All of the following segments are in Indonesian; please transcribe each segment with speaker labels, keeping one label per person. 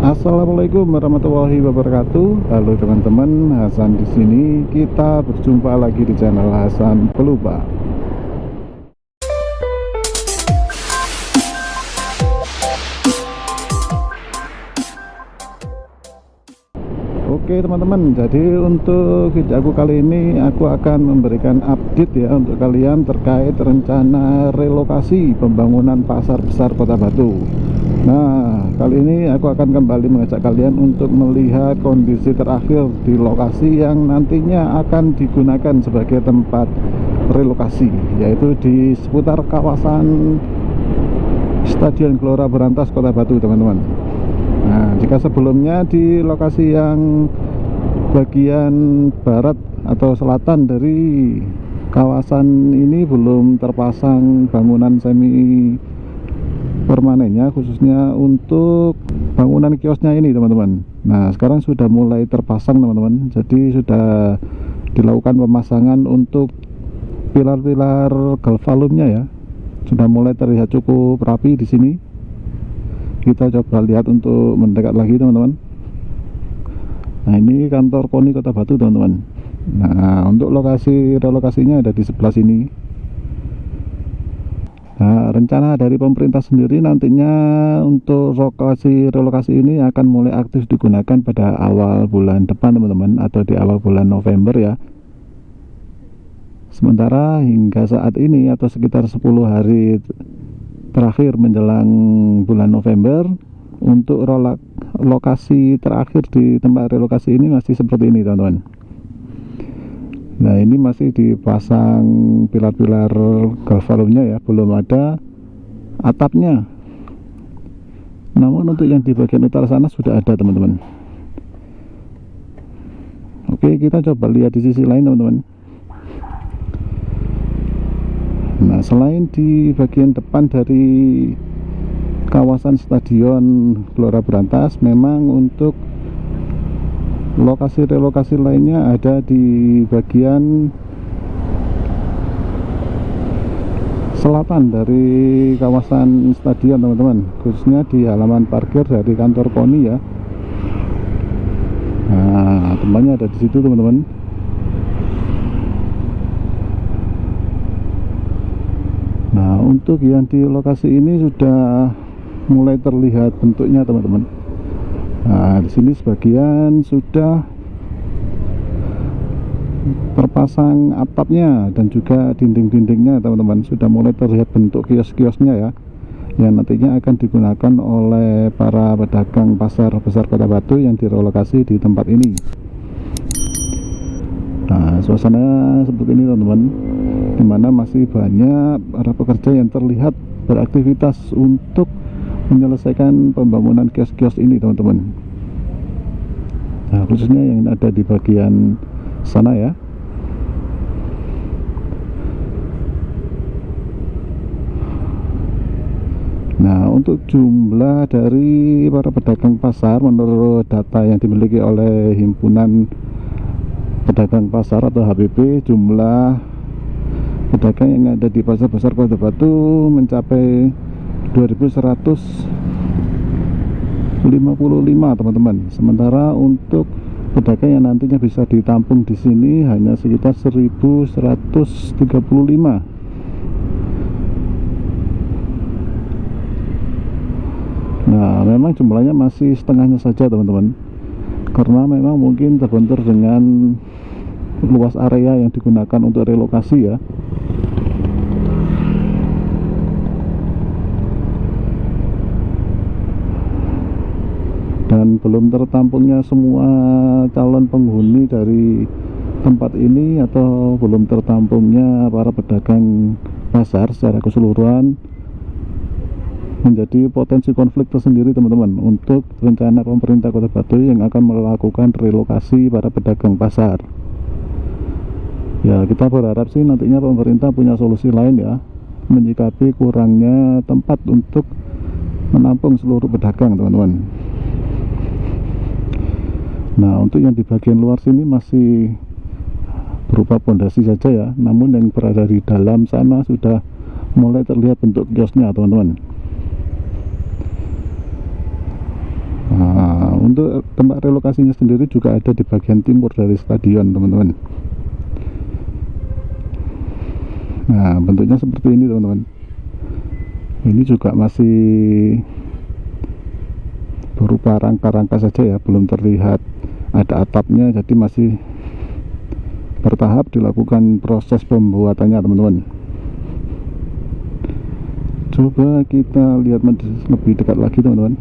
Speaker 1: Assalamualaikum warahmatullahi wabarakatuh. Halo teman-teman, Hasan di sini. Kita berjumpa lagi di channel Hasan Pelupa. Oke teman-teman, jadi untuk video aku kali ini aku akan memberikan update ya untuk kalian terkait rencana relokasi pembangunan pasar besar Kota Batu. Nah, kali ini aku akan kembali mengajak kalian untuk melihat kondisi terakhir di lokasi yang nantinya akan digunakan sebagai tempat relokasi, yaitu di seputar kawasan Stadion Gelora Berantas Kota Batu teman-teman. Nah, jika sebelumnya di lokasi yang bagian barat atau selatan dari kawasan ini belum terpasang bangunan semi permanennya, khususnya untuk bangunan kiosnya ini teman-teman. Nah, sekarang sudah mulai terpasang teman-teman. Jadi sudah dilakukan pemasangan untuk pilar-pilar galvalumnya ya. Sudah mulai terlihat cukup rapi di sini. Kita coba lihat untuk mendekat lagi teman-teman. Nah, ini kantor KONI Kota Batu teman-teman. Nah, untuk lokasi relokasinya ada di sebelah sini. Nah, rencana dari pemerintah sendiri nantinya untuk relokasi ini akan mulai aktif digunakan pada awal bulan depan teman-teman, atau di awal bulan November ya. Sementara hingga saat ini atau sekitar 10 hari terakhir menjelang bulan November, untuk lokasi terakhir di tempat relokasi ini masih seperti ini teman-teman. Nah, ini masih dipasang pilar-pilar galvalumnya ya, belum ada atapnya. Namun untuk yang di bagian utara sana sudah ada teman-teman. Oke, kita coba lihat di sisi lain teman-teman. Nah, selain di bagian depan dari kawasan Stadion Gelora Berantas, memang untuk lokasi relokasi lainnya ada di bagian selatan dari kawasan stadion teman-teman, khususnya di halaman parkir dari kantor KONI ya. Nah, tempatnya ada di situ teman-teman. Nah, untuk yang di lokasi ini sudah mulai terlihat bentuknya teman-teman. Nah, di sini sebagian sudah terpasang atapnya dan juga dinding-dindingnya teman-teman. Sudah mulai terlihat bentuk kios-kiosnya ya, yang nantinya akan digunakan oleh para pedagang pasar besar Kota Batu yang direlokasi di tempat ini. Nah, suasana seperti ini teman-teman, dimana masih banyak para pekerja yang terlihat beraktivitas untuk menyelesaikan pembangunan kios-kios ini teman-teman. Nah, khususnya yang ada di bagian sana ya. Nah, untuk jumlah dari para pedagang pasar menurut data yang dimiliki oleh Himpunan Pedagang Pasar atau HPP, jumlah pedagang yang ada di pasar besar Kota Batu mencapai 2155 teman-teman. Sementara untuk pedagang yang nantinya bisa ditampung di sini hanya sekitar 1135. Nah, memang jumlahnya masih setengahnya saja teman-teman, karena memang mungkin terbentur dengan luas area yang digunakan untuk relokasi ya. Dan belum tertampungnya semua calon penghuni dari tempat ini, atau belum tertampungnya para pedagang pasar secara keseluruhan, menjadi potensi konflik tersendiri teman-teman untuk rencana pemerintah Kota Batu yang akan melakukan relokasi para pedagang pasar. Ya, kita berharap sih nantinya pemerintah punya solusi lain ya, menyikapi kurangnya tempat untuk menampung seluruh pedagang teman-teman. Nah, untuk yang di bagian luar sini masih berupa pondasi saja ya, namun yang berada di dalam sana sudah mulai terlihat bentuk kiosnya teman-teman. Nah, untuk tempat relokasinya sendiri juga ada di bagian timur dari stadion, teman-teman. Nah, bentuknya seperti ini, teman-teman. Ini juga masih berupa rangka-rangka saja ya, belum terlihat ada atapnya, jadi masih bertahap dilakukan proses pembuatannya, teman-teman. Coba kita lihat lebih dekat lagi, teman-teman.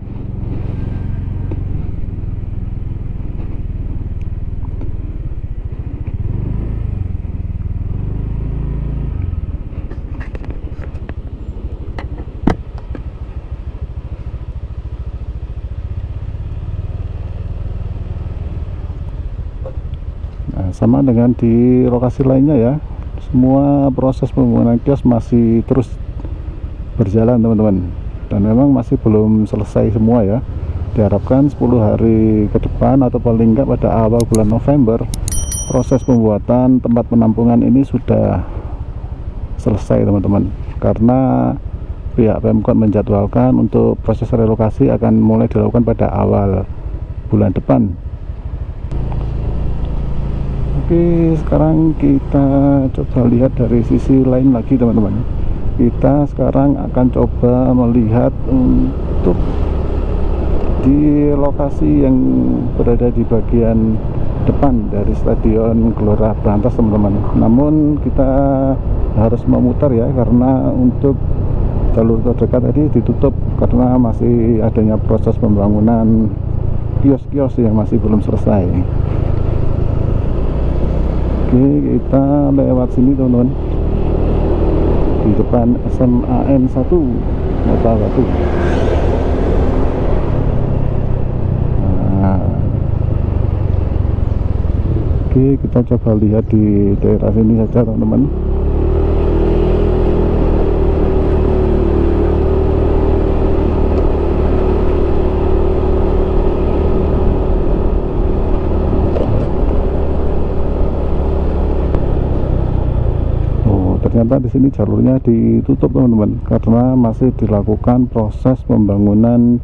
Speaker 1: Nah, sama dengan di lokasi lainnya ya, semua proses pembangunan kios masih terus berjalan, teman-teman, dan memang masih belum selesai semua ya. Diharapkan 10 hari ke depan atau paling enggak pada awal bulan November proses pembuatan tempat penampungan ini sudah selesai, teman-teman, karena pihak Pemkot menjadwalkan untuk proses relokasi akan mulai dilakukan pada awal bulan depan. Oke, sekarang kita coba lihat dari sisi lain lagi, teman-teman. Kita sekarang akan coba melihat untuk di lokasi yang berada di bagian depan dari Stadion Gelora Brantas, teman-teman. Namun kita harus memutar ya, karena untuk jalur terdekat tadi ditutup karena masih adanya proses pembangunan kios-kios yang masih belum selesai. Oke, kita lewat sini, teman-teman, di depan SMAN 1 Kota Batu. Nah, oke, kita coba lihat di daerah sini saja, teman-teman. Ternyata di sini jalurnya ditutup, teman-teman, karena masih dilakukan proses pembangunan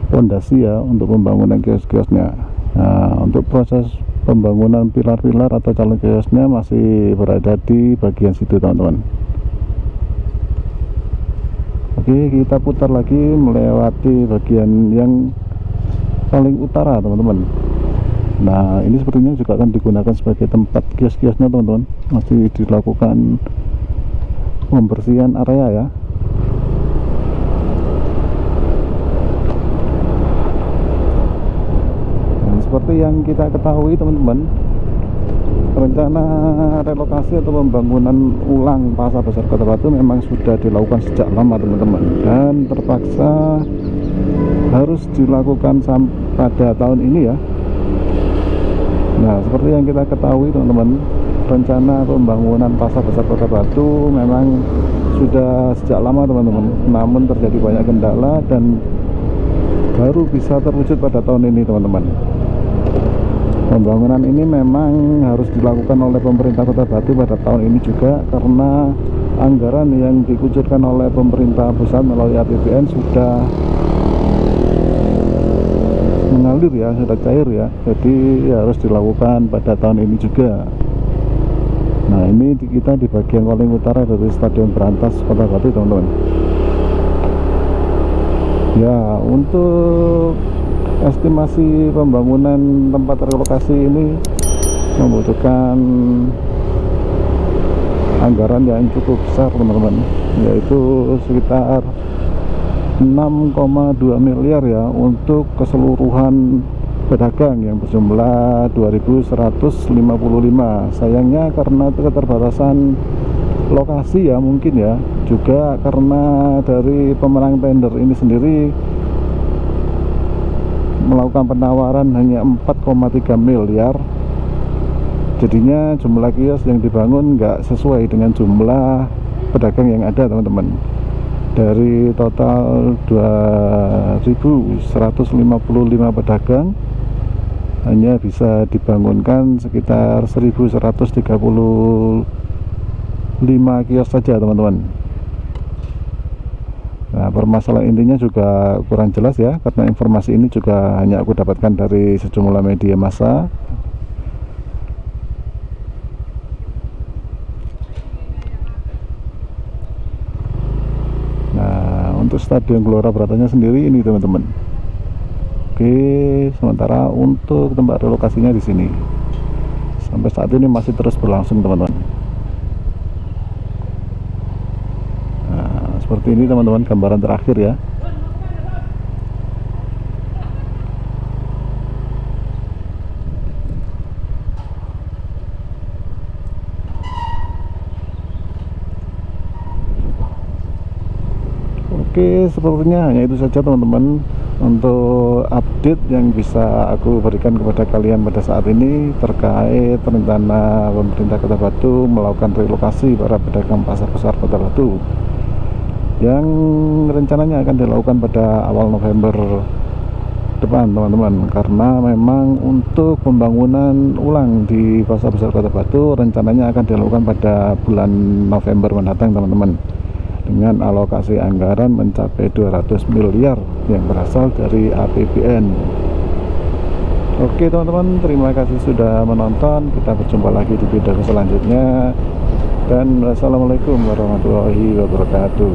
Speaker 1: pondasi ya untuk pembangunan kios-kiosnya. Nah, untuk proses pembangunan pilar-pilar atau calon kiosnya masih berada di bagian situ, teman-teman. Oke, kita putar lagi melewati bagian yang paling utara, teman-teman. Nah, ini sepertinya juga akan digunakan sebagai tempat kios-kiosnya, teman-teman. Masih dilakukan pembersihan area ya. Dan seperti yang kita ketahui, teman-teman, rencana relokasi atau pembangunan ulang Pasar Besar Kota Batu memang sudah dilakukan sejak lama, teman-teman, dan terpaksa harus dilakukan pada tahun ini ya. Nah, seperti yang kita ketahui, teman-teman, rencana pembangunan Pasar Besar Kota Batu memang sudah sejak lama, teman-teman, namun terjadi banyak kendala dan baru bisa terwujud pada tahun ini, teman-teman. Pembangunan ini memang harus dilakukan oleh pemerintah Kota Batu pada tahun ini juga, karena anggaran yang dikucurkan oleh pemerintah pusat melalui APBN sudah mengalir ya, sudah cair ya, jadi harus dilakukan pada tahun ini juga. Nah, ini kita di bagian paling utara dari Stadion Brantas Kota Batu, teman-teman. Ya, untuk estimasi pembangunan tempat relokasi ini membutuhkan anggaran yang cukup besar, teman-teman, yaitu sekitar 6,2 miliar ya untuk keseluruhan pedagang yang berjumlah 2.155. Sayangnya karena keterbatasan lokasi ya, mungkin ya, juga karena dari pemenang tender ini sendiri melakukan penawaran hanya 4,3 miliar. Jadinya jumlah kios yang dibangun nggak sesuai dengan jumlah pedagang yang ada, teman-teman. Dari total 2.155 pedagang hanya bisa dibangunkan sekitar 1.135 kios saja, teman-teman. Nah, permasalahan intinya juga kurang jelas ya, karena informasi ini juga hanya aku dapatkan dari sejumlah media massa. Nah, untuk Stadion Gelora Bung Karno sendiri ini teman-teman. Oke, sementara untuk tempat relokasinya di sini. Sampai saat ini masih terus berlangsung teman-teman. Nah, seperti ini teman-teman gambaran terakhir ya. Oke, sepertinya hanya itu saja teman-teman untuk update yang bisa aku berikan kepada kalian pada saat ini terkait rencana pemerintah Kota Batu melakukan relokasi para pedagang pasar besar Kota Batu yang rencananya akan dilakukan pada awal November depan teman-teman, karena memang untuk pembangunan ulang di pasar besar Kota Batu rencananya akan dilakukan pada bulan November mendatang teman-teman, dengan alokasi anggaran mencapai 200 miliar yang berasal dari APBN. Oke teman-teman, terima kasih sudah menonton. Kita berjumpa lagi di video selanjutnya, dan wassalamualaikum warahmatullahi wabarakatuh.